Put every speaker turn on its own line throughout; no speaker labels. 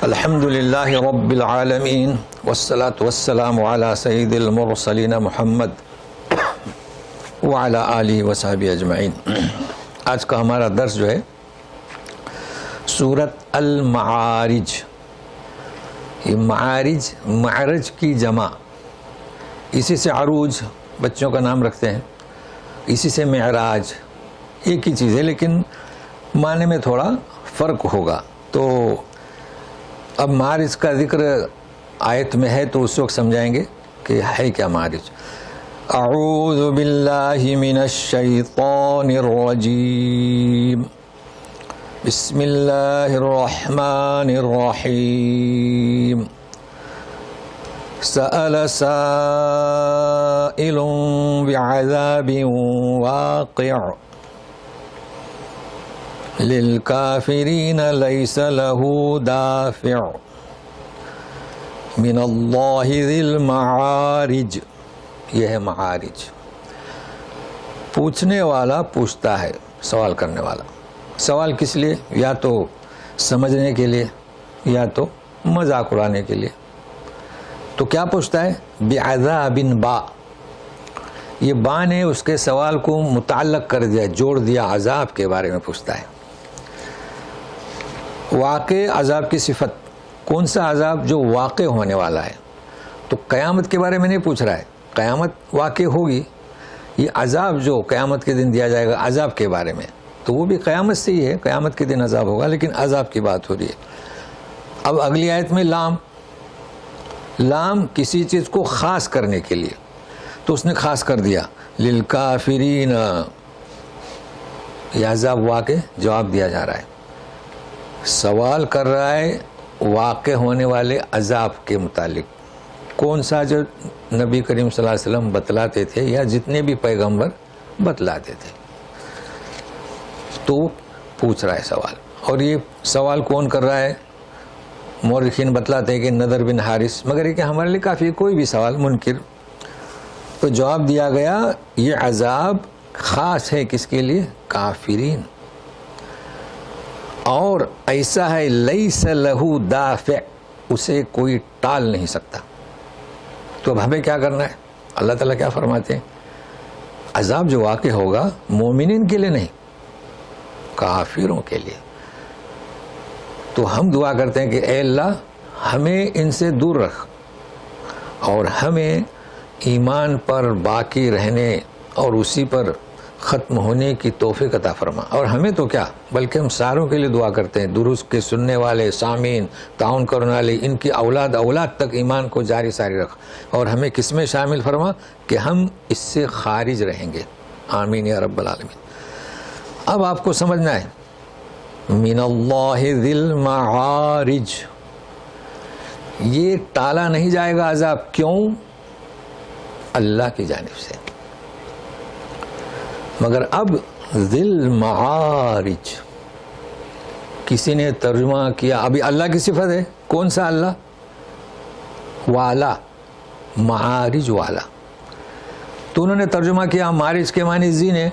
الحمد للہ رب العالمین والصلاة والسلام علی سید المرسلین محمد وعلی آلہ وصحبہ اجمعین۔ آج کا ہمارا درس جو ہے سورۃ المعارج۔ یہ معرج کی جمع، اسی سے عروج بچوں کا نام رکھتے ہیں، اسی سے معراج، ایک ہی چیز ہے لیکن معنی میں تھوڑا فرق ہوگا۔ تو اب معرج کا ذکر آیت میں ہے تو اس وقت سمجھائیں گے کہ ہے کیا معرج۔ اعوذ باللہ من الشیطان الرجیم، بسم اللہ الرحمن الرحیم۔ سأل سائل بعذاب واقع للکافرین لیس له دافع من اللہ ذی المعارج۔ یہ ہے معارج۔ پوچھنے والا پوچھتا ہے، سوال کرنے والا۔ سوال کس لیے؟ یا تو سمجھنے کے لیے یا تو مذاق اڑانے کے لیے۔ تو کیا پوچھتا ہے؟ بعذاب با، یہ با نے اس کے سوال کو متعلق کر دیا، جوڑ دیا، عذاب کے بارے میں پوچھتا ہے۔ واقع عذاب کی صفت، کون سا عذاب؟ جو واقع ہونے والا ہے۔ تو قیامت کے بارے میں نہیں پوچھ رہا ہے، قیامت واقع ہوگی، یہ عذاب جو قیامت کے دن دیا جائے گا عذاب کے بارے میں، تو وہ بھی قیامت سے ہی ہے، قیامت کے دن عذاب ہوگا لیکن عذاب کی بات ہو رہی ہے۔ اب اگلی آیت میں لام کسی چیز کو خاص کرنے کے لیے، تو اس نے خاص کر دیا للکافرین، یہ عذاب واقع جواب دیا جا رہا ہے، سوال کر رہا ہے واقع ہونے والے عذاب کے متعلق، کون سا؟ جو نبی کریم صلی اللہ علیہ وسلم بتلاتے تھے یا جتنے بھی پیغمبر بتلاتے تھے، تو پوچھ رہا ہے سوال۔ اور یہ سوال کون کر رہا ہے؟ مورخین بتلاتے ہیں کہ نضر بن حارث، مگر یہ کہ ہمارے لیے کافی کوئی بھی سوال منکر، تو جواب دیا گیا یہ عذاب خاص ہے کس کے لیے؟ کافرین، اور ایسا ہے لیس لہ دافع، اسے کوئی ٹال نہیں سکتا۔ تو اب ہمیں کیا کرنا ہے؟ اللہ تعالیٰ کیا فرماتے ہیں؟ عذاب جو واقع ہوگا مومنین کے لیے نہیں، کافروں کے لیے۔ تو ہم دعا کرتے ہیں کہ اے اللہ ہمیں ان سے دور رکھ، اور ہمیں ایمان پر باقی رہنے اور اسی پر ختم ہونے کی توفیق عطا فرما۔ اور ہمیں تو کیا بلکہ ہم ساروں کے لیے دعا کرتے ہیں، درست کے سننے والے، سامعین، تعاون کرنے والے، ان کی اولاد تک ایمان کو جاری ساری رکھ، اور ہمیں کس میں شامل فرما کہ ہم اس سے خارج رہیں گے، آمین یا رب العالمین۔ اب آپ کو سمجھنا ہے من اللہ ذی المعارج، یہ ٹالا نہیں جائے گا عذاب، کیوں؟ اللہ کی جانب سے۔ مگر اب ذی المعارج کسی نے ترجمہ کیا، ابھی اللہ کی صفت ہے، کون سا اللہ؟ والا، معارج والا، تو انہوں نے ترجمہ کیا معارج کے معنی زینے،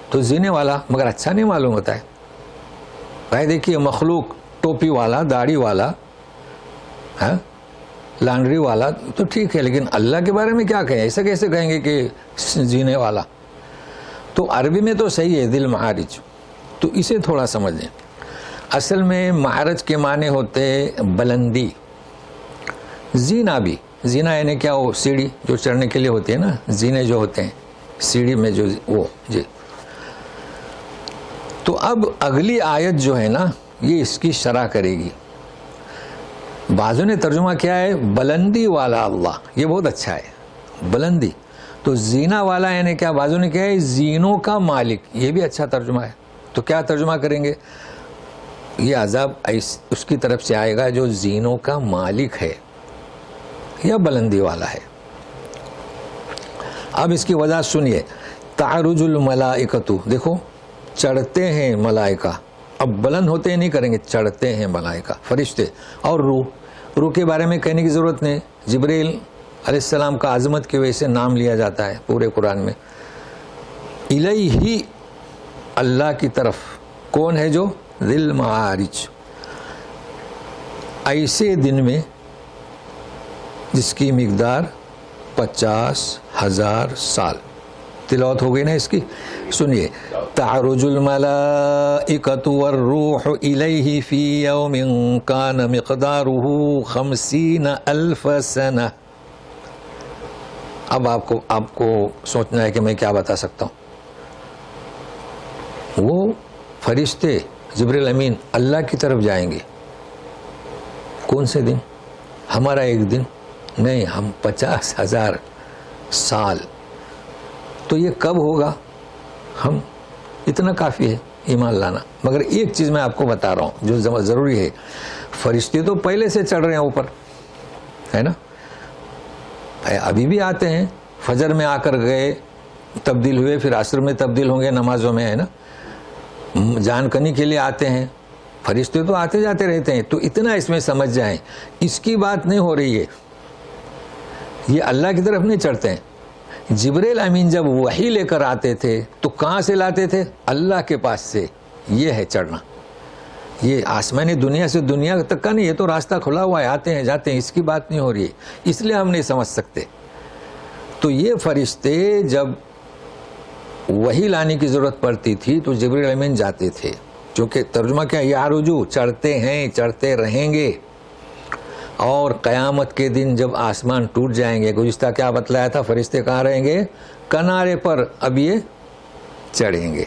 تو زینے والا، مگر اچھا نہیں معلوم ہوتا ہے۔ بھائی دیکھیے مخلوق، ٹوپی والا، داڑھی والا، لانڈری والا تو ٹھیک ہے، لیکن اللہ کے بارے میں کیا کہیں؟ ایسا کیسے کہیں گے کہ زینے والا؟ تو عربی میں تو صحیح ہے ذی المعارج، تو اسے تھوڑا سمجھ لیں۔ اصل میں معرج کے معنی ہوتے بلندی، زینہ بھی، زینہ یعنی کیا؟ وہ سیڑھی جو چڑھنے کے لیے ہوتی ہے نا، زینے جو ہوتے ہیں سیڑھی میں جو وہ جی۔ تو اب اگلی آیت جو ہے نا یہ اس کی شرح کرے گی۔ بعضوں نے ترجمہ کیا ہے بلندی والا اللہ، یہ بہت اچھا ہے، بلندی۔ تو زینہ والا یعنی کیا؟ بعضوں نے کیا ہے زینوں کا مالک، یہ بھی اچھا ترجمہ ہے۔ تو کیا ترجمہ کریں گے؟ یہ عذاب اس کی طرف سے آئے گا جو زینوں کا مالک ہے یا بلندی والا ہے۔ اب اس کی وجہ سنیے، تعرج الملائکۃ، دیکھو چڑھتے ہیں ملائکہ، اب بلند ہوتے ہیں نہیں کریں گے، چڑھتے ہیں ملائکہ فرشتے۔ اور روح کے بارے میں کہنے کی ضرورت نہیں، جبریل علیہ السلام کا عظمت کی وجہ سے نام لیا جاتا ہے پورے قرآن میں۔ الیہ، اللہ کی طرف، کون ہے جو؟ ذی المعارج، ایسے دن میں جس کی مقدار 50,000 سال. تلاوت ہو گئی نا اس کی. سنیے, تعرج الملائکۃ والروح الیہ فی یوم کان مقدارہ 50,000 سنہ. اب آپ کو سوچنا ہے کہ میں کیا بتا سکتا ہوں. وہ فرشتے جبریل امین اللہ کی طرف جائیں گے. کون سے دن؟ ہمارا ایک دن نہیں, ہم 50,000 سال. تو یہ کب ہوگا؟ ہم اتنا کافی ہے ایمان لانا. مگر ایک چیز میں آپ کو بتا رہا ہوں جو ضروری ہے. فرشتے تو پہلے سے چڑھ رہے ہیں اوپر, ہے نا, ابھی بھی آتے ہیں. فجر میں آ کر گئے, تبدیل ہوئے, پھر عصر میں تبدیل ہوں گے نمازوں میں, ہے نا. جان کنی کے لیے آتے ہیں. فرشتے تو آتے جاتے رہتے ہیں. تو اتنا اس میں سمجھ جائیں, اس کی بات نہیں ہو رہی ہے. یہ اللہ کی طرف نہیں چڑھتے ہیں. جبریل امین جب وحی لے کر آتے تھے تو کہاں سے لاتے تھے؟ اللہ کے پاس سے. یہ ہے چڑھنا. یہ آسمانی دنیا سے دنیا تک کا نہیں, یہ تو راستہ کھلا ہوا ہے, آتے ہیں جاتے ہیں. اس کی بات نہیں ہو رہی ہے, اس لیے ہم نہیں سمجھ سکتے. تو یہ فرشتے جب وحی لانے کی ضرورت پڑتی تھی تو جبریل امین جاتے تھے. چونکہ ترجمہ کیا, یعرجو, چڑھتے ہیں, چڑھتے رہیں گے. اور قیامت کے دن جب آسمان ٹوٹ جائیں گے, گزشتہ کیا بتلایا تھا, فرشتے کہاں رہیں گے؟ کنارے پر. اب یہ چڑھیں گے.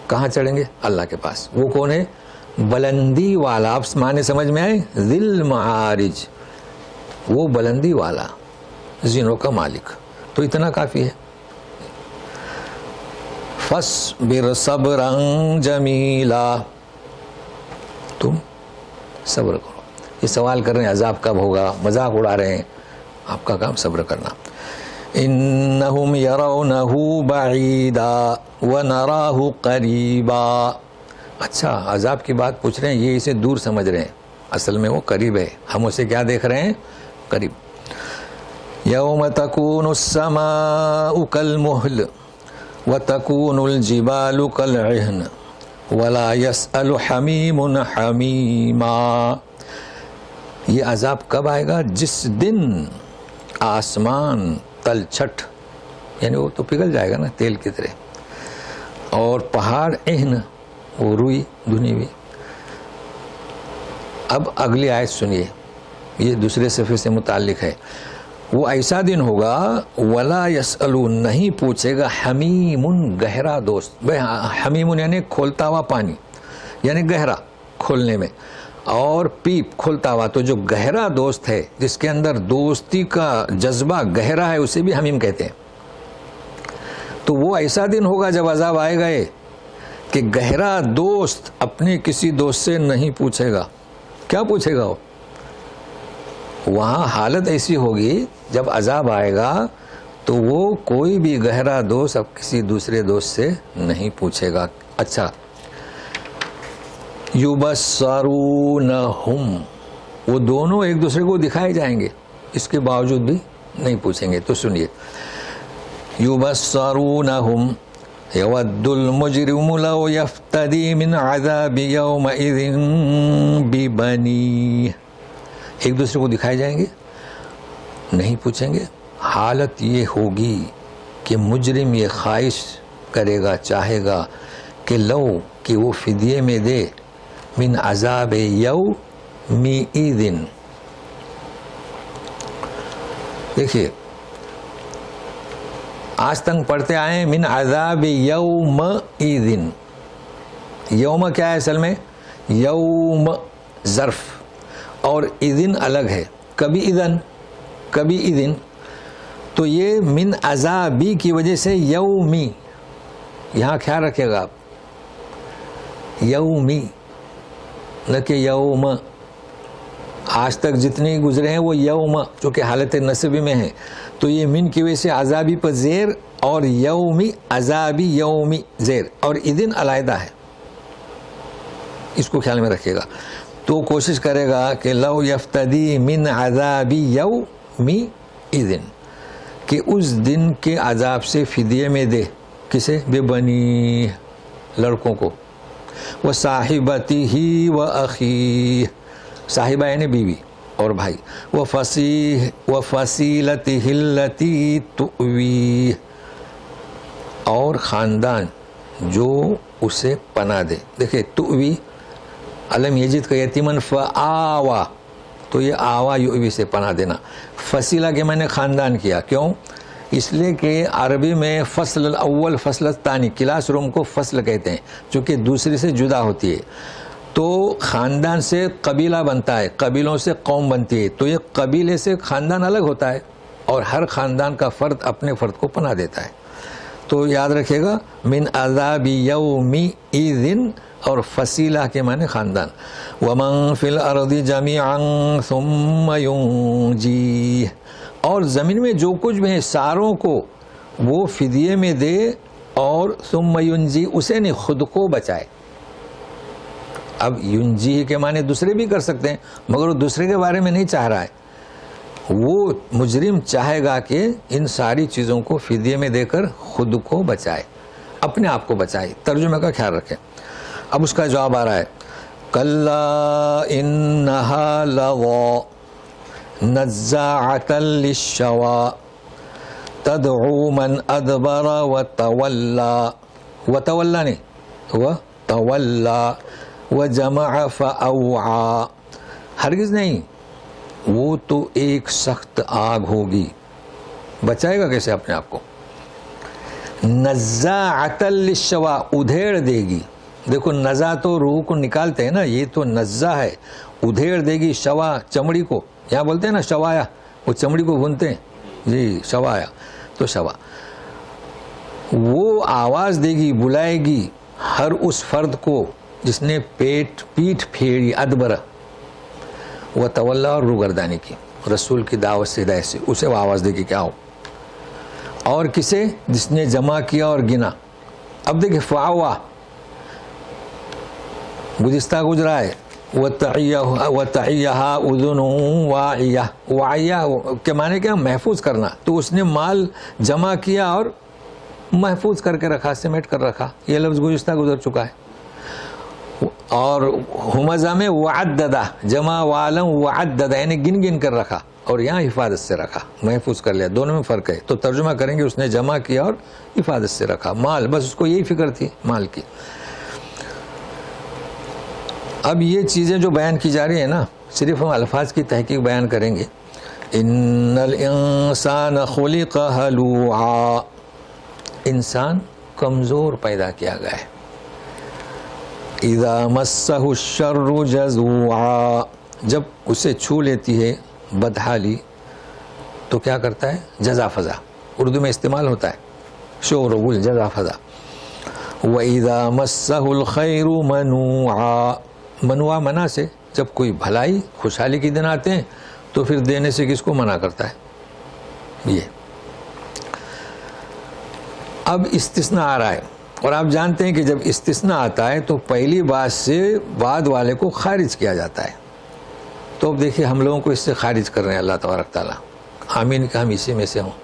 کہاں چڑھیں گے؟ اللہ کے پاس. وہ کون ہے؟ بلندی والا. آپ معنی سمجھ میں آئے؟ ذی المعارج, وہ بلندی والا, زینوں کا مالک. تو اتنا کافی ہے. فاصبر صبرا جمیلا, تم صبر کرو. یہ سوال کر رہے ہیں عذاب کب ہوگا, مذاق اڑا رہے ہیں. آپ کا کام صبر کرنا. انہم یرونہ بعیدا ونراہ قریبا. اچھا, عذاب کی بات پوچھ رہے ہیں, یہ اسے دور سمجھ رہے ہیں, اصل میں وہ قریب ہے. ہم اسے کیا دیکھ رہے ہیں؟ قریب. یوم تکون السماء کالمہل وتکون الجبال کالعہن ولا یسأل حمیم حمیما. یہ عذاب کب آئے گا؟ جس دن آسمان تلچھٹ, یعنی وہ تو پگھل جائے گا نا تیل کی طرح, اور پہاڑ عہن, وہ روئی دھنی ہوئی. اب اگلی آیت سنیے, یہ دوسرے صفحے سے متعلق ہے. وہ ایسا دن ہوگا ولا یسألو, نہیں پوچھے گا, حمیم, گہرا دوست. حمیم یعنی کھولتا ہوا پانی, یعنی گہرا کھولنے میں, اور پیپ کھولتا ہوا. تو جو گہرا دوست ہے, جس کے اندر دوستی کا جذبہ گہرا ہے, اسے بھی حمیم کہتے ہیں. تو وہ ایسا دن ہوگا جب عذاب آئے گا کہ گہرا دوست اپنے کسی دوست سے نہیں پوچھے گا. کیا پوچھے گا وہ؟ وہاں حالت ایسی ہوگی جب عذاب آئے گا تو وہ کوئی بھی گہرا دوست اب کسی دوسرے دوست سے نہیں پوچھے گا. اچھا, یبصرونہم, وہ دونوں ایک دوسرے کو دکھائے جائیں گے, اس کے باوجود بھی نہیں پوچھیں گے. تو سنیے, یبصرونہم یود المجرم لو یفتدی من عذاب یومئذ ببنیہ. ایک دوسرے کو دکھائے جائیں گے, نہیں پوچھیں گے. حالت یہ ہوگی کہ مجرم یہ خواہش کرے گا, چاہے گا کہ لو, کہ وہ فدیے میں دے, من عذاب یومئذ. دیکھیے, آج تک پڑھتے آئے من عذاب یومئذ. یوم کیا ہے اصل میں؟ یوم ظرف, اور اذن الگ ہے. کبھی اذن, کبھی اذن. تو یہ من عذابی کی وجہ سے یومی, یہاں خیال رکھے گا آپ, یومی نہ کہ یوم. آج تک جتنے گزرے ہیں وہ یوم, جو کہ حالت نصبی میں ہیں. تو یہ من کی وجہ سے عذابی پر زیر, اور یومی عذابی یومی زیر, اور اذن علیحدہ ہے. اس کو خیال میں رکھے گا. تو کوشش کرے گا کہ لو یفتدی من عذابی یومی اذن, کہ اس دن کے عذاب سے فدیے میں دے. کسے؟ بے بنی, لڑکوں کو. وصاحبتہ وأخیہ, صاحبہ یعنی بیوی اور بھائی. وَفَصِيلَتِهِ الَّتِي تُؤْوِيهِ اور خاندان جو اسے پناہ دے. دیکھیں تؤوی علم یجد کا یتیمن فآوا، تو یہ آوا یؤوی سے پناہ دینا. فصیلہ کے میں نے خاندان کیا، کیوں؟ اس لیے کہ عربی میں فصل الاول فصل الثانی، کلاس روم کو فصل کہتے ہیں چونکہ دوسری سے جدا ہوتی ہے. تو خاندان سے قبیلہ بنتا ہے، قبیلوں سے قوم بنتی ہے، تو یہ قبیلے سے خاندان الگ ہوتا ہے اور ہر خاندان کا فرد اپنے فرد کو پناہ دیتا ہے. تو یاد رکھیے گا من عذاب یومئذ اور فصیلہ کے معنی خاندان. ومن فی الارض جمیعا ثم ینجیہ اور زمین میں جو کچھ بھی ہے ساروں کو وہ فدیے میں دے اور ثم ینجی اسے نہیں خود کو بچائے. اب ینجی کے معنی دوسرے بھی کر سکتے ہیں مگر وہ دوسرے کے بارے میں نہیں چاہ رہا ہے. وہ مجرم چاہے گا کہ ان ساری چیزوں کو فدیے میں دے کر خود کو بچائے، اپنے آپ کو بچائے. ترجمے کا خیال رکھیں. اب اس کا جواب آ رہا ہے کلا انہا لظی نزاعۃ للشوی تدعو من ادبر وتولی، وتولی نہیں وتولی وجمع فاوعى، ہرگز نہیں، وہ تو ایک سخت آگ ہوگی. بچائے گا کیسے اپنے آپ کو؟ نزاعۃ للشوی ادھیڑ دے گی. دیکھو نزا تو روح کو نکالتے ہیں نا، یہ تو نزا ہے، ادھیڑ دے گی. شوا چمڑی کو، یہاں بولتے ہیں نا شوایا، وہ چمڑی کو بھونتے ہیں جی شوایا، تو شوا وہ آواز دے گی، بلائے گی ہر اس فرد کو جس نے پیٹھ پھیری، ادبر و تولا اور روگردانی کی رسول کی دعوت سے ہدایت سے، اسے وہ آواز دے گی کیا ہو. اور کسے؟ جس نے جمع کیا اور گنا. اب دیکھیں فعوا گزشتہ گزرا ہے، وَتَعِيَّهَا أُذُنٌ وَاعِيَةٌ، وَاعِيَةٌ کے معنی کیا؟ محفوظ کرنا. تو اس نے مال جمع کیا اور محفوظ کر کے رکھا، سمیٹ کر رکھا. یہ لفظ گزشتہ گزر چکا ہے. اور ہمزہ میں وعددہ، جمع وعلم وعددہ یعنی گن گن کر رکھا، اور یہاں حفاظت سے رکھا، محفوظ کر لیا. دونوں میں فرق ہے. تو ترجمہ کریں گے اس نے جمع کیا اور حفاظت سے رکھا مال، بس اس کو یہی فکر تھی مال کی. اب یہ چیزیں جو بیان کی جا رہی ہیں نا، صرف ہم الفاظ کی تحقیق بیان کریں گے. ان الانسان خلق ہلوعا، انسان کمزور پیدا کیا گیا ہے. اذا مسہ الشر جزوعا، جب اسے چھو لیتی ہے بدحالی تو کیا کرتا ہے؟ جزا فضا، اردو میں استعمال ہوتا ہے شور و گل، جزا فضا. وَإِذَا مَسَّهُ الْخَيْرُ مَنُوعًا، منوع منع سے، جب کوئی بھلائی خوشحالی کے دن آتے ہیں تو پھر دینے سے کس کو منع کرتا ہے؟ یہ اب استثناء آ رہا ہے، اور آپ جانتے ہیں کہ جب استثناء آتا ہے تو پہلی بات سے بعد والے کو خارج کیا جاتا ہے. تو اب دیکھیے ہم لوگوں کو اس سے خارج کر رہے ہیں اللہ تبارک تعالیٰ. آمین کہ ہم اسی میں سے ہوں.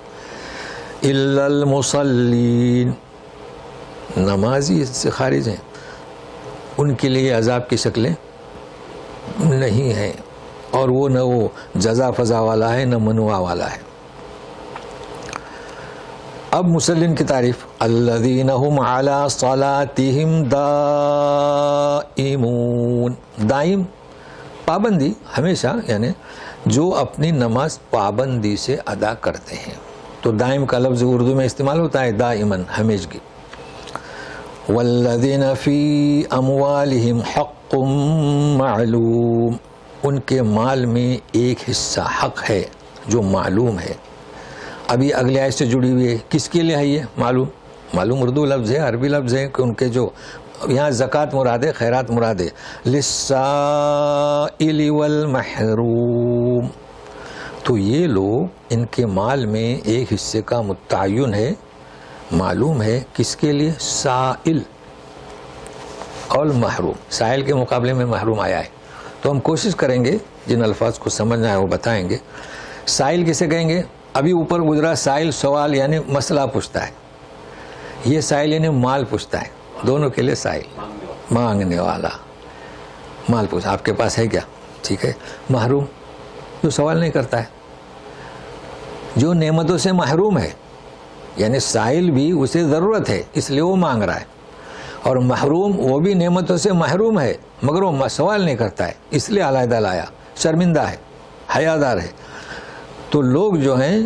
الا المصلین، نمازی اس سے خارج ہیں، ان کے لیے عذاب کی شکلیں نہیں ہیں، اور وہ نہ وہ جزا فضا والا ہے نہ منوع والا ہے. اب مسلم کی تعریف، الذین هم علی صلاتہم دائمون، دائم پابندی ہمیشہ، یعنی جو اپنی نماز پابندی سے ادا کرتے ہیں. تو دائم کا لفظ اردو میں استعمال ہوتا ہے دائماً، ہمیشگی. والذین فی اموالہم حق معلوم، ان کے مال میں ایک حصہ حق ہے جو معلوم ہے. ابھی اگلے آیت سے جڑی ہوئی ہے، کس کے لیے ہے یہ معلوم؟ معلوم اردو لفظ ہے، عربی لفظ ہے کہ ان کے جو یہاں زکوٰۃ مراد ہے، خیرات مراد ہے. للسائل والمحروم، تو یہ لوگ ان کے مال میں ایک حصے کا متعین ہے، معلوم ہے. کس کے لیے؟ سائل اور محروم. سائل کے مقابلے میں محروم آیا ہے. تو ہم کوشش کریں گے جن الفاظ کو سمجھنا ہے وہ بتائیں گے. سائل کسے کہیں گے؟ ابھی اوپر گزرا سائل سوال یعنی مسئلہ پوچھتا ہے، یہ سائل یعنی مال پوچھتا ہے. دونوں کے لیے سائل، مانگنے والا، مال پوچھ. آپ کے پاس ہے کیا؟ ٹھیک ہے. محروم جو سوال نہیں کرتا ہے, جو نعمتوں سے محروم ہے, یعنی سائل بھی اسے ضرورت ہے اس لیے وہ مانگ رہا ہے, اور محروم وہ بھی نعمتوں سے محروم ہے مگر وہ سوال نہیں کرتا ہے اس لیے علیحدہ لایا, شرمندہ ہے, حیادار ہے. تو لوگ جو ہیں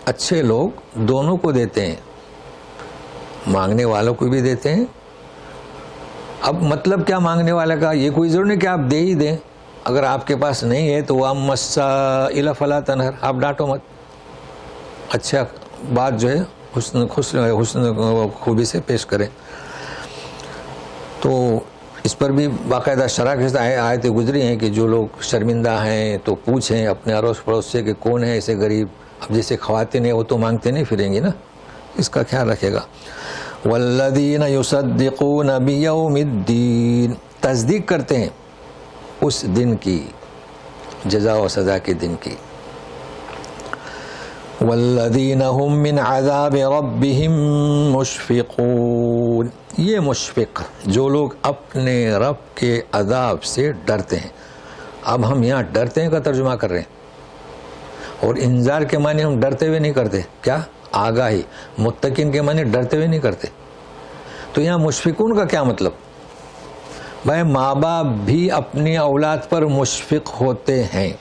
اچھے لوگ دونوں کو دیتے ہیں, مانگنے والوں کو بھی دیتے ہیں. اب مطلب کیا مانگنے والے کا, یہ کوئی ضرور نہیں کہ آپ دے ہی دیں, اگر آپ کے پاس نہیں ہے تو وَأَمَّا السَّائِلَ فَلَا تَنْهَرْ, آپ ڈانٹو مت. اچھا بات جو ہے حسن خوبی سے پیش کریں. تو اس پر بھی باقاعدہ شرح کے ساتھ آیتیں گزری ہیں کہ جو لوگ شرمندہ ہیں تو پوچھیں اپنے اڑوس پڑوس سے کہ کون ہے ایسے غریب. اب جیسے خواتین ہیں وہ تو مانگتے نہیں پھریں گی نا, اس کا خیال رکھے گا. والذین یصدقون بیوم الدین, تصدیق کرتے ہیں اس دن کی, جزا و سزا کے دن کی. والذین هم من عذاب ربهم مشفقون, یہ مشفق جو لوگ اپنے رب کے عذاب سے ڈرتے ہیں. اب ہم یہاں ڈرتے ہیں کا ترجمہ کر رہے ہیں, اور انذار کے معنی ہم ڈرتے ہوئے نہیں کرتے, کیا آگاہی. متقین کے معنی ڈرتے ہوئے نہیں کرتے. تو یہاں مشفقون کا کیا مطلب؟ بھائی ماں باپ بھی اپنی اولاد پر مشفق ہوتے ہیں,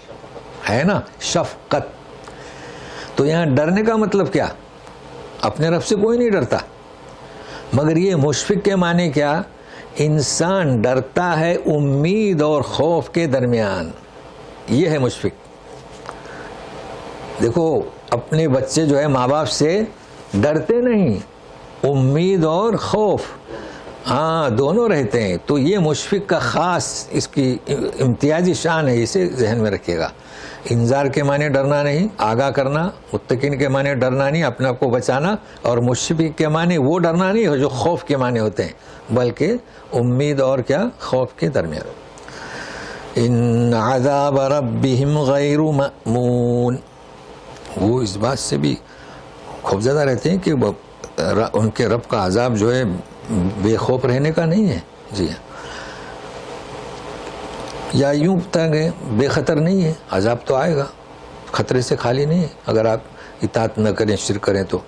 ہے نا, شفقت. تو یہاں ڈرنے کا مطلب کیا؟ اپنے رب سے کوئی نہیں ڈرتا, مگر یہ مشفق کے معنی کیا؟ انسان ڈرتا ہے امید اور خوف کے درمیان, یہ ہے مشفق. دیکھو اپنے بچے جو ہے ماں باپ سے ڈرتے نہیں, امید اور خوف ہاں دونوں رہتے ہیں. تو یہ مشفق کا خاص اس کی امتیازی شان ہے, اسے ذہن میں رکھیے گا. انذار کے معنی ڈرنا نہیں, آگاہ کرنا. متقین کے معنی ڈرنا نہیں, اپنے آپ کو بچانا. اور مشفق کے معنی وہ ڈرنا نہیں جو خوف کے معنی ہوتے ہیں, بلکہ امید اور کیا, خوف کے درمیان. ان عذاب ربهم غیر مأمون, وہ اس بات سے بھی خوفزدہ رہتے ہیں کہ ان کے رب کا عذاب جو ہے بے خوف رہنے کا نہیں ہے. جی ہاں, یا یوں بتائیں بے خطر نہیں ہے, عذاب تو آئے گا, خطرے سے خالی نہیں ہے اگر آپ اطاعت نہ کریں, شرک کریں تو.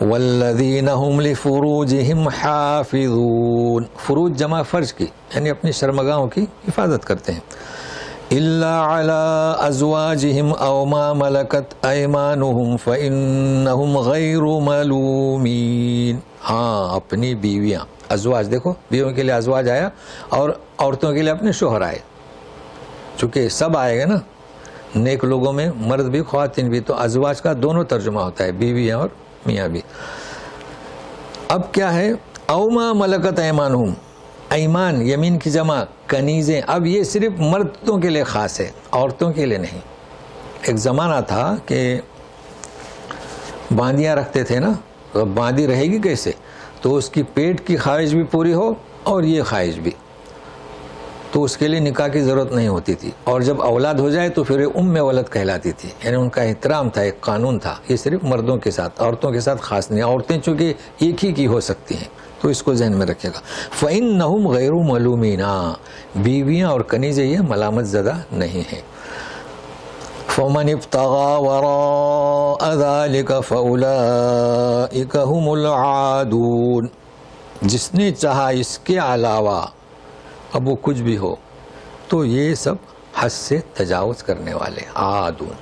والذین هم لفروجهم حافظون, فروج جمع فرج کی, یعنی اپنی شرمگاہوں کی حفاظت کرتے ہیں. الا علی ازواجہم او ما ملکت ایمانہم فانہم غیر ملومین. ہاں اپنی بیویاں, ازواج, دیکھو بیویوں کے لیے ازواج آیا اور عورتوں کے لیے اپنے شوہر آئے, چونکہ سب آئے گا نا, نیک لوگوں میں مرد بھی خواتین بھی, تو ازواج کا دونوں ترجمہ ہوتا ہے, بیویاں اور میاں بھی. اب کیا ہے, او ما ملکت ایمانہم, ایمان یمین کی جمع کنیزیں. اب یہ صرف مردوں کے لیے خاص ہے, عورتوں کے لیے نہیں. ایک زمانہ تھا کہ باندیاں رکھتے تھے نا, باندی رہے گی کیسے, تو اس کی پیٹ کی خواہش بھی پوری ہو اور یہ خواہش بھی, تو اس کے لیے نکاح کی ضرورت نہیں ہوتی تھی. اور جب اولاد ہو جائے تو پھر ام ولد کہلاتی تھی, یعنی ان کا احترام تھا, ایک قانون تھا. یہ صرف مردوں کے ساتھ, عورتوں کے ساتھ خاص نہیں. عورتیں چونکہ ایک ہی کی ہو سکتی ہیں, تو اس کو ذہن میں رکھے گا. فَإِنَّهُمْ غَيْرُ مَلُومِينَ, بیویاں اور کنیزیں یہ ملامت زدہ نہیں ہیں. فَمَنِ ابْتَغَى وَرَاءَ ذَلِكَ فَأُولَئِكَ هُمُ الْعَادُونَ, جس نے چاہا اس کے علاوہ, اب وہ کچھ بھی ہو, تو یہ سب حد سے تجاوز کرنے والے, عادون.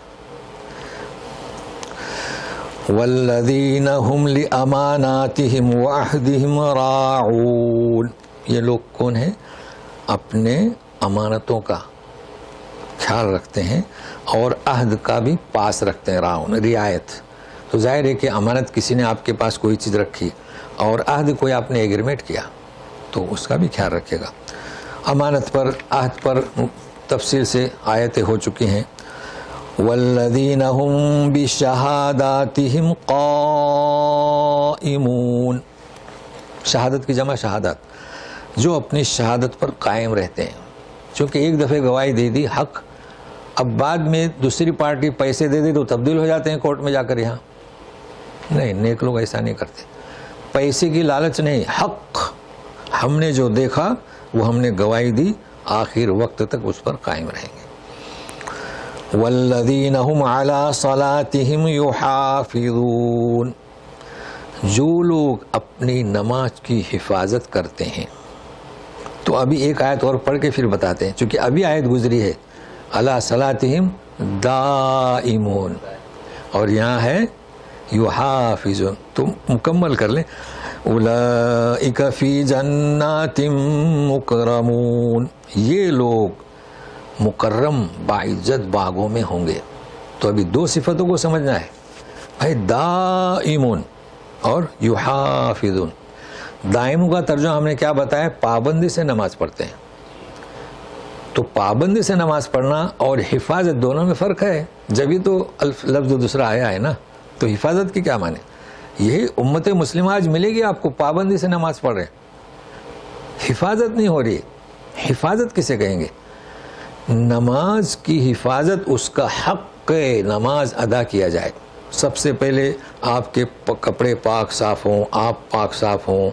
والذین هم لأماناتهم وعہدهم راعون, یہ لوگ کون ہیں؟ اپنے امانتوں کا خیال رکھتے ہیں اور عہد کا بھی پاس رکھتے ہیں. راعون رعایت, تو ظاہر ہے کہ امانت کسی نے آپ کے پاس کوئی چیز رکھی اور عہد کوئی آپ نے ایگریمنٹ کیا تو اس کا بھی خیال رکھے گا. امانت پر, عہد پر تفصیل سے آیتیں ہو چکی ہیں. والذین هم بشہاداتہم قائمون, شہادت کی جمع شہادت, جو اپنی شہادت پر قائم رہتے ہیں. چونکہ ایک دفعہ گواہی دے دی حق, اب بعد میں دوسری پارٹی پیسے دے دے تو تبدیل ہو جاتے ہیں کورٹ میں جا کر. یہاں نہیں, نیک لوگ ایسا نہیں کرتے. پیسے کی لالچ نہیں, حق ہم نے جو دیکھا وہ ہم نے گواہی دی, آخر وقت تک اس پر قائم رہیں گے. والذین هم علی صلاتهم یحافظون، جو لوگ اپنی نماز کی حفاظت کرتے ہیں. تو ابھی ایک آیت اور پڑھ کے پھر بتاتے ہیں، چونکہ ابھی آیت گزری ہے علی صلاتہم دائمون، اور یہاں ہے یحافظون. تو مکمل کر لیں. اولئک فی جنات مکرمون، یہ لوگ مکرم باعزت باغوں میں ہوں گے. تو ابھی دو صفتوں کو سمجھنا ہے بھائی، دائمون اور یحافظون. دائموں کا ترجمہ ہم نے کیا بتایا؟ پابندی سے نماز پڑھتے ہیں. تو پابندی سے نماز پڑھنا اور حفاظت دونوں میں فرق ہے، جبھی تو لفظ دوسرا آیا ہے نا. تو حفاظت کی کیا معنی؟ یہی امت مسلمہ آج ملے گی آپ کو پابندی سے نماز پڑھ رہے، حفاظت نہیں ہو رہی. حفاظت کسے کہیں گے؟ نماز کی حفاظت اس کا حق نماز ادا کیا جائے. سب سے پہلے آپ کے کپڑے پاک صاف ہوں، آپ پاک صاف ہوں،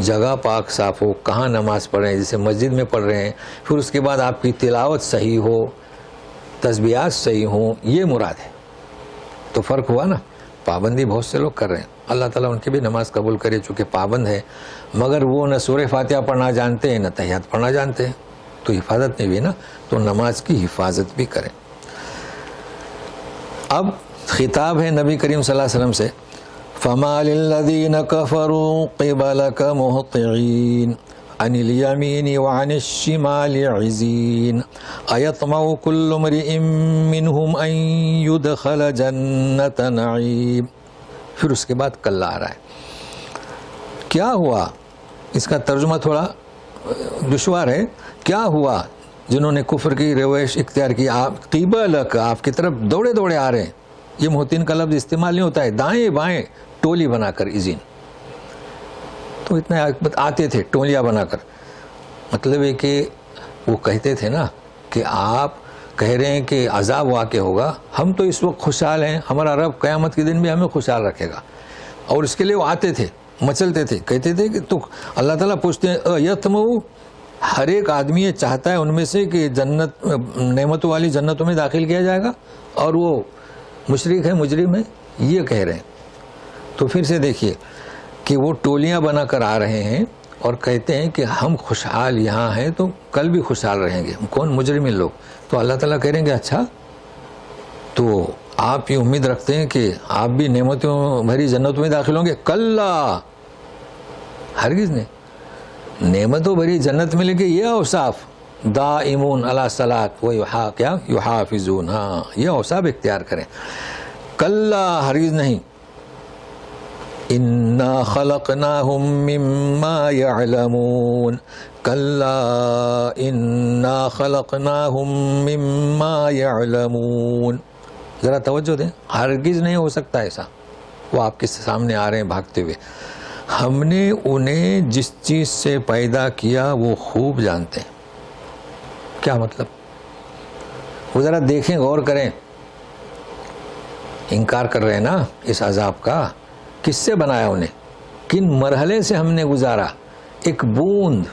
جگہ پاک صاف ہو، کہاں نماز پڑھ رہے ہیں، جیسے مسجد میں پڑھ رہے ہیں. پھر اس کے بعد آپ کی تلاوت صحیح ہو، تسبیحات صحیح ہوں، یہ مراد ہے. تو فرق ہوا نا. پابندی بہت سے لوگ کر رہے ہیں، اللہ تعالیٰ ان کی بھی نماز قبول کرے چونکہ پابند ہے، مگر وہ نہ سورہ فاتحہ پڑھنا جانتے ہیں نہ تحیات پڑھنا جانتے ہیں. تو حفاظت نہیں بھی نا، تو نماز کی حفاظت بھی کریں. اب خطاب ہے نبی کریم صلی اللہ علیہ وسلم سے. فَمَا لِلَّذِينَ كَفَرُوا قِبَلَكَ مُهْطِعِينَ عَنِ الْيَمِينِ وَعَنِ الشِّمَالِ عِزِينَ أَيَطْمَعُ كُلُّ امْرِئٍ مِّنْهُمْ أَن يُدْخَلَ جَنَّةَ نَعِيمٍ. پھر اس کے بعد کل آ رہا ہے. کیا ہوا؟ اس کا ترجمہ تھوڑا دشوار ہے. کیا ہوا جنہوں نے کفر کی روش اختیار کی؟ آپ قبلک، آپ کی طرف دوڑے دوڑے آ رہے ہیں. یہ محتین کا لفظ استعمال نہیں ہوتا ہے، دائیں بائیں ٹولی بنا کر. ازین تو اتنے آتے تھے ٹولیاں بنا کر. مطلب ہے کہ وہ کہتے تھے نا کہ آپ کہہ رہے ہیں کہ عذاب واقع ہوگا، ہم تو اس وقت خوشحال ہیں، ہمارا رب قیامت کے دن بھی ہمیں خوشحال رکھے گا. اور اس کے لیے وہ آتے تھے، مچلتے تھے، کہتے تھے کہ تو اللہ تعالیٰ پوچھتے ہیں یتمو، ہر ایک آدمی یہ چاہتا ہے ان میں سے کہ جنت نعمتوں والی جنتوں میں داخل کیا جائے گا، اور وہ مشرک ہے، مجرم ہے، یہ کہہ رہے ہیں. تو پھر سے دیکھیے کہ وہ ٹولیاں بنا کر آ رہے ہیں اور کہتے ہیں کہ ہم خوشحال یہاں ہیں تو کل بھی خوشحال رہیں گے. کون؟ مجرم لوگ. تو اللہ تعالیٰ کہہ رہے ہیں کہ اچھا تو آپ یہ امید رکھتے ہیں کہ آپ بھی نعمتوں بھری جنتوں میں داخل ہوں گے؟ کلا، ہرگز نہیں. نعمتوں بھری جنت میں لے کے یہ اوصاف دائمون علی صلاۃ و یحافظون، ہاں یہ اوصاف اختیار کریں. کلا، ہرگز نہیں. انا خلقناہم مما یعلمون، کلا انا خلقناہم مما یعلمون. ذرا توجہ دیں، ہرگز نہیں ہو سکتا ایسا. وہ آپ کے سامنے آ رہے ہیں بھاگتے ہوئے. ہم نے انہیں جس چیز سے پیدا کیا وہ خوب جانتے ہیں. کیا مطلب؟ وہ ذرا دیکھیں، غور کریں. انکار کر رہے ہیں نا اس عذاب کا. کس سے بنایا انہیں؟ کن مرحلے سے ہم نے گزارا؟ ایک بوند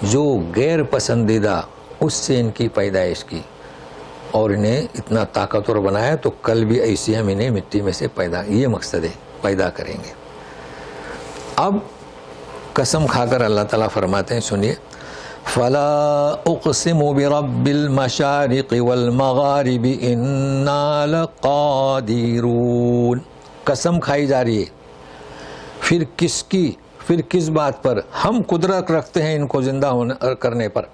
جو غیر پسندیدہ، اس سے ان کی پیدائش کی اور انہیں اتنا طاقتور بنایا. تو کل بھی ایسی ہم انہیں مٹی میں سے یہ مقصد ہے، پیدا کریں گے. اب قسم کھا کر اللہ تعالیٰ فرماتے ہیں، سنیے. فلا اقسم برب المشارق والمغارب انا لقادرون. قسم کھائی جا رہی ہے. پھر کس کی؟ پھر کس بات پر؟ ہم قدرت رکھتے ہیں ان کو زندہ کرنے پر.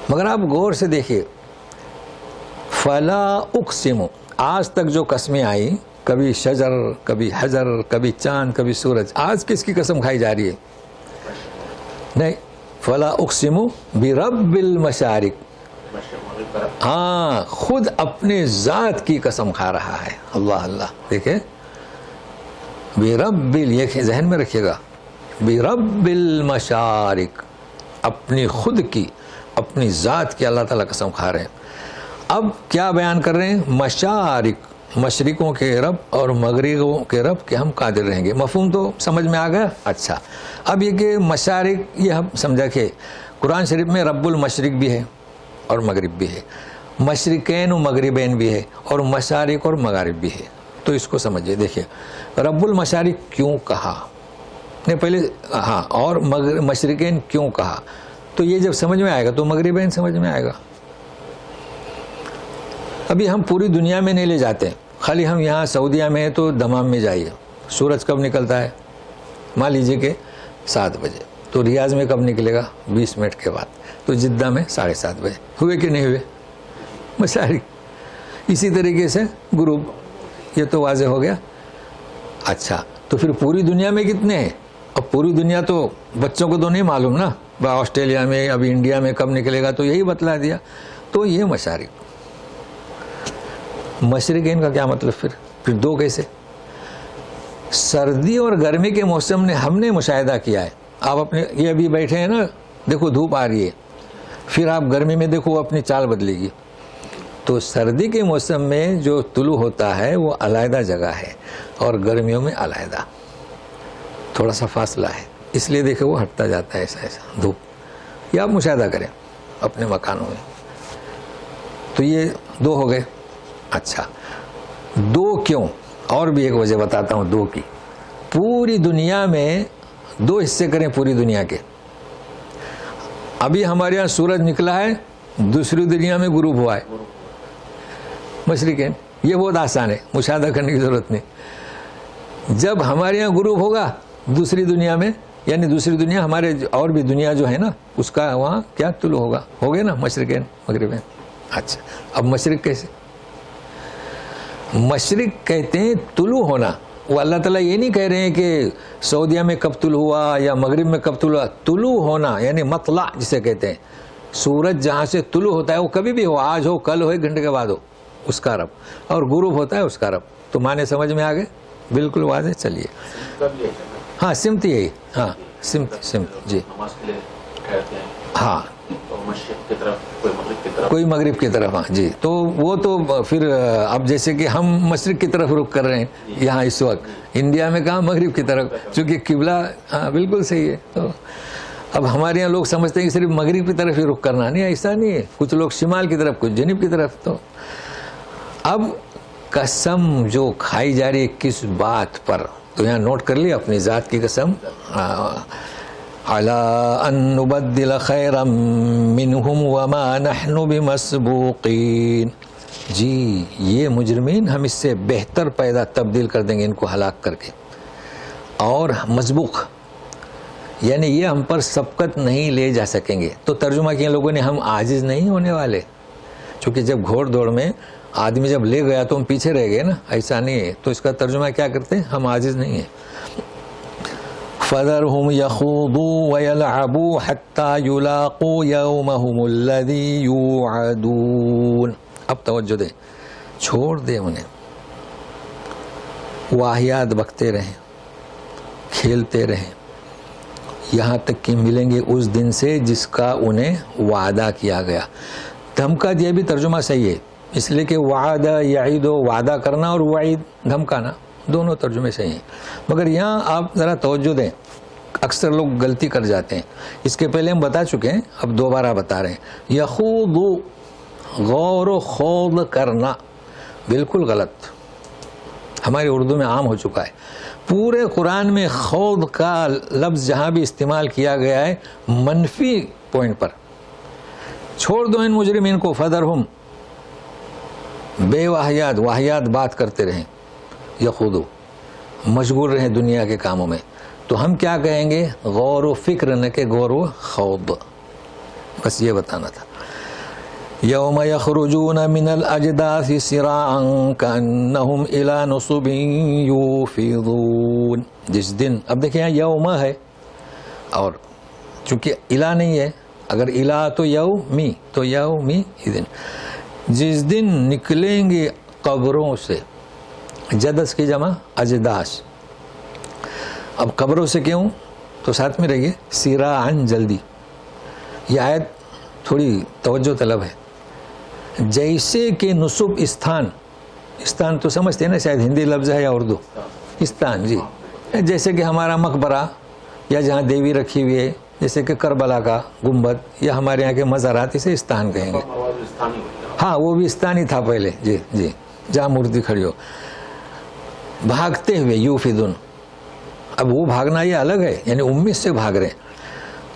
مگر آپ غور سے دیکھیے، فلا اقسم، آج تک جو قسمیں آئی، کبھی شجر، کبھی حجر، کبھی چاند، کبھی سورج، آج کس کی قسم کھائی جا رہی ہے؟ نہیں. فلا اقسم برب المشارق، ہاں خود اپنے ذات کی قسم کھا رہا ہے. اللہ اللہ. دیکھیں برب، یہ ذہن میں رکھیے گا، برب المشارق، اپنی خود کی، اپنی ذات کی اللہ تعالیٰ قسم کھا رہے ہیں. اب کیا بیان کر رہے ہیں؟ مشارق، مشرقوں کے رب اور مغربوں کے رب کہ ہم قادر رہیں گے. مفہوم تو سمجھ میں آ گیا؟ اچھا. اب یہ کہ مشارق، یہ ہم سمجھا کہ قرآن شریف میں رب المشرق بھی ہے اور مغرب بھی ہے، مشرقین و مغربین بھی ہے، اور مشارق اور مغارب بھی ہے. تو اس کو سمجھیے. دیکھیے رب المشارق کیوں کہا نے پہلے، ہاں، اور مشرقین کیوں کہا، تو یہ جب سمجھ میں آئے گا تو مغربین سمجھ میں آئے گا. ابھی ہم پوری دنیا میں نہیں لے جاتے، خالی ہم یہاں سعودیہ میں ہیں تو دمام میں جائیے. سورج کب نکلتا ہے؟ مان لیجیے کہ 7 بجے. تو ریاض میں کب نکلے گا؟ 20 منٹ کے بعد. تو جدہ میں 7:30 بجے. ہوئے کہ نہیں ہوئے مشارق؟ اسی طریقے سے غروب. یہ تو واضح ہو گیا. اچھا، تو پھر پوری دنیا میں کتنے ہیں؟ اب پوری دنیا تو بچوں کو تو نہیں معلوم نا، آسٹریلیا میں ابھی انڈیا میں کب نکلے گا، تو یہی بتلا دیا. تو یہ مشارق. مشرقین کا کیا مطلب؟ پھر 2 کیسے؟ سردی اور گرمی کے موسم نے ہم نے مشاہدہ کیا ہے. آپ اپنے یہ ابھی بیٹھے ہیں نا، دیکھو دھوپ آ رہی ہے، پھر آپ گرمی میں دیکھو اپنی چال بدلے گی. تو سردی کے موسم میں جو طلوع ہوتا ہے وہ علیحدہ جگہ ہے، اور گرمیوں میں علیحدہ، تھوڑا سا فاصلہ ہے. اس لیے دیکھو وہ ہٹتا جاتا ہے ایسا ایسا دھوپ. یہ آپ مشاہدہ کریں اپنے مکانوں میں. تو یہ 2 ہو گئے. اچھا، 2 کیوں؟ اور بھی ایک وجہ بتاتا ہوں 2 کی. پوری دنیا میں 2 حصے کریں پوری دنیا کے. ابھی ہمارے یہاں سورج نکلا ہے، دوسری دنیا میں غروب ہوا ہے، مشرقین. یہ بہت آسان ہے، مشاہدہ کرنے کی ضرورت نہیں. جب ہمارے یہاں غروب ہوگا دوسری دنیا میں، یعنی دوسری دنیا ہمارے اور بھی دنیا جو ہے نا اس کا وہاں کیا طلوع ہوگا، ہو گئے نا مشرقین مغربین. اچھا، اب مشرق کیسے؟ مشرق کہتے ہیں طلوع ہونا. وہ اللہ تعالیٰ یہ نہیں کہہ رہے ہیں کہ سعودیہ میں کب طلوع ہوا یا مغرب میں کب طلوع ہوا. طلوع ہونا یعنی مطلع جسے کہتے ہیں. سورج جہاں سے طلوع ہوتا ہے وہ کبھی بھی ہو، آج ہو، کل ہو، 1 گھنٹے کے بعد ہو، اس کا رب. اور غروب ہوتا ہے اس کا رب. تو معنی سمجھ میں آ گئے؟ بالکل واضح. چلیے. ہاں، سمت یہی. ہاں، سمت جی. ہاں، کوئی مغرب کی طرف. ہاں جی. تو وہ تو پھر اب جیسے کہ ہم مشرق کی طرف رخ کر رہے ہیں یہاں اس وقت، انڈیا میں کہاں مغرب کی طرف، چونکہ قبلہ. ہاں بالکل صحیح ہے. تو اب ہمارے یہاں لوگ سمجھتے ہیں کہ صرف مغرب کی طرف ہی رخ کرنا. نہیں، ایسا نہیں ہے. کچھ لوگ شمال کی طرف، کچھ جنوب کی طرف. تو اب قسم جو کھائی جا رہی ہے کس بات پر، تو یہاں نوٹ کر لیا اپنی ذات کی قسم. عَلَىٰ أَن نُبَدِّلَ خَيْرًا مِّنْهُمْ وَمَا نَحْنُ بِمَسْبُوقِينَ. جی، یہ مجرمین ہم اس سے بہتر پیدا تبدیل کر دیں گے ان کو ہلاک کر کے. اور مسبوق یعنی یہ ہم پر سبقت نہیں لے جا سکیں گے. تو ترجمہ کیا لوگوں نے، ہم عاجز نہیں ہونے والے. چونکہ جب گھوڑ دوڑ میں آدمی جب لے گیا تو ہم پیچھے رہ گئے نا، ایسا نہیں ہے. تو اس کا ترجمہ کیا کرتے ہیں؟ ہم عاجز نہیں ہیں. فَذَرْهُمْ يَخُوضُوا وَيَلْعَبُوا حَتَّى يُلَاقُوا يَوْمَهُمُ الَّذِي يُوعَدُونَ. اب توجہ دیں، چھوڑ دیں انہیں، واہیات بکتے رہیں، کھیلتے رہیں، یہاں تک کہ ملیں گے اس دن سے جس کا انہیں وعدہ کیا گیا. دھمکا دیا بھی ترجمہ صحیح ہے، اس لیے کہ وعدہ یعید و وعدہ کرنا اور وعید دھمکانا دونوں ترجمے صحیح ہیں. مگر یہاں آپ ذرا توجہ دیں، اکثر لوگ غلطی کر جاتے ہیں. اس کے پہلے ہم بتا چکے ہیں، اب دوبارہ بتا رہے ہیں. یخوض، غور و خوض کرنا، بالکل غلط، ہماری اردو میں عام ہو چکا ہے. پورے قرآن میں خوض کا لفظ جہاں بھی استعمال کیا گیا ہے منفی پوائنٹ پر. چھوڑ دو ان مجرمین کو. فذرہم، بے واہیات بات کرتے رہیں. یخوضو، مشغول رہیں دنیا کے کاموں میں. تو ہم کیا کہیں گے؟ غور و فکر، نہ کہ غور و خوض. بس یہ بتانا تھا. یوم یخرجون من الاجداث سراعا کانہم الی نصب یوفضون. جس دن، اب دیکھیں یہاں یوم ہے، اور چونکہ الی نہیں ہے، اگر الی تو یومی، تو یومی دن. جس دن نکلیں گے قبروں سے. جدس کی جمع اجداث. اب قبروں سے کیوں؟ تو ساتھ میں رہیے. سراعاً، جلدی. یہ آیت تھوڑی توجہ طلب ہے. جیسے کہ نصب، استان تو سمجھتے ہیں نا، شاید ہندی لفظ ہے یا اردو. استان، جی. جیسے کہ ہمارا مقبرہ یا جہاں دیوی رکھی ہوئی ہے، جیسے کہ کربلا کا گنبد یا ہمارے یہاں کے مزارات، اسے استان کہیں گے. ہاں وہ بھی استانی تھا پہلے، جی جی، جہاں مورتی کھڑی ہو، بھاگتے ہوئے یوفدون. اب وہ بھاگنا یہ الگ ہے، یعنی امید سے بھاگ رہے ہیں.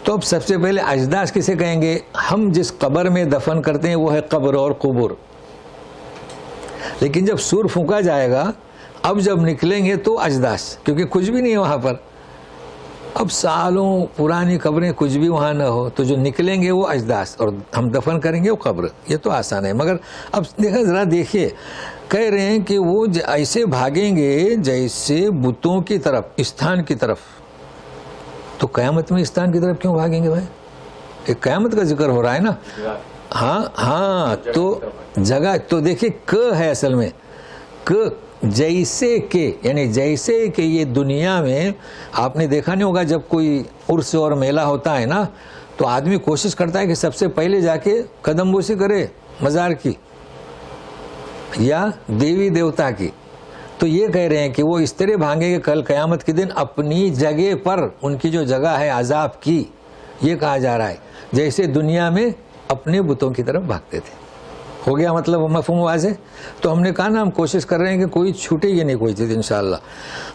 تو اب سب سے پہلے اجداث کسے کہیں گے؟ ہم جس قبر میں دفن کرتے ہیں وہ ہے قبر اور قبور. لیکن جب سور پھونکا جائے گا، اب جب نکلیں گے تو اجداث، کیونکہ کچھ بھی نہیں ہے وہاں پر. اب سالوں پرانی قبریں کچھ بھی وہاں نہ ہو، تو جو نکلیں گے وہ اجداث، اور ہم دفن کریں گے وہ قبر. یہ تو آسان ہے. مگر اب ذرا دیکھیے، کہہ رہے ہیں کہ وہ ایسے بھاگیں گے جیسے بتوں کی طرف، استھان کی طرف. تو قیامت میں استھان کی طرف کیوں بھاگیں گے بھائی؟ ایک قیامت کا ذکر ہو رہا ہے نا. ہاں تو جگہ تو دیکھیے ک ہے اصل میں، ک جیسے کہ، یعنی جیسے کہ یہ دنیا میں آپ نے دیکھا نہیں ہوگا، جب کوئی عرس اور میلہ ہوتا ہے نا تو آدمی کوشش کرتا ہے کہ سب سے پہلے جا کے قدم بوسی کرے مزار کی یا دیوی دیوتا کی. تو یہ کہہ رہے ہیں کہ وہ اس طرح بھاگیں گے کل قیامت کے دن اپنی جگہ پر، ان کی جو جگہ ہے عذاب کی، یہ کہا جا رہا ہے جیسے دنیا میں اپنے بتوں کی طرف بھاگتے تھے. ہو گیا مطلب مفہوم واضح؟ تو ہم نے کہا نا ہم کوشش کر رہے ہیں کہ کوئی چھوٹے گی نہیں کوئی چیز انشاءاللہ.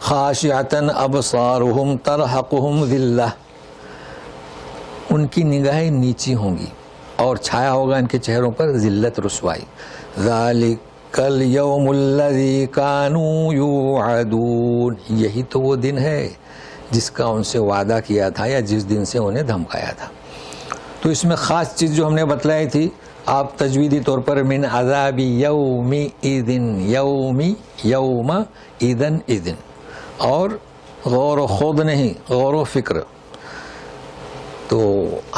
خاشعۃ ابصارہم ترہقہم ذلہ، ان کی نگاہیں نیچی ہوں گی اور چھایا ہوگا ان کے چہروں پر ذلت، رسوائی. ذالک الیوم الذی کانوا یوعدون، یہی تو وہ دن ہے جس کا ان سے وعدہ کیا تھا یا جس دن سے انہیں دھمکایا تھا. تو اس میں خاص چیز جو ہم نے بتلائی تھی، آپ تجویدی طور پر من عذاب یوم ایدن، یوم ایدن ایدن، اور غور و خوض نہیں، غور و فکر. تو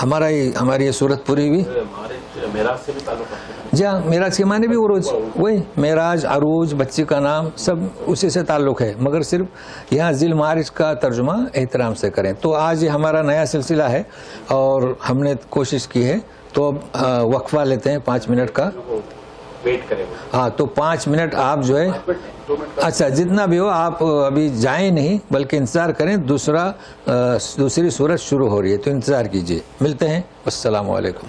ہماری یہ صورت پوری ہوئی.
معراج سے بھی تعلق رکھتے ہیں؟
جی ہاں، معراج کے معنی بھی عروج، وہی معراج، عروج، بچی کا نام، سب اسی سے تعلق ہے. مگر صرف یہاں ذی المعارج کا ترجمہ احترام سے کریں. تو آج یہ ہمارا نیا سلسلہ ہے اور ہم نے کوشش کی ہے. تو اب وقفہ لیتے ہیں 5 منٹ کا.
ویٹ کریں.
ہاں تو 5 منٹ آپ جو ہے، اچھا جتنا بھی ہو آپ ابھی جائیں نہیں بلکہ انتظار کریں. دوسری صورت شروع ہو رہی ہے تو انتظار کیجیے. ملتے ہیں. السلام علیکم.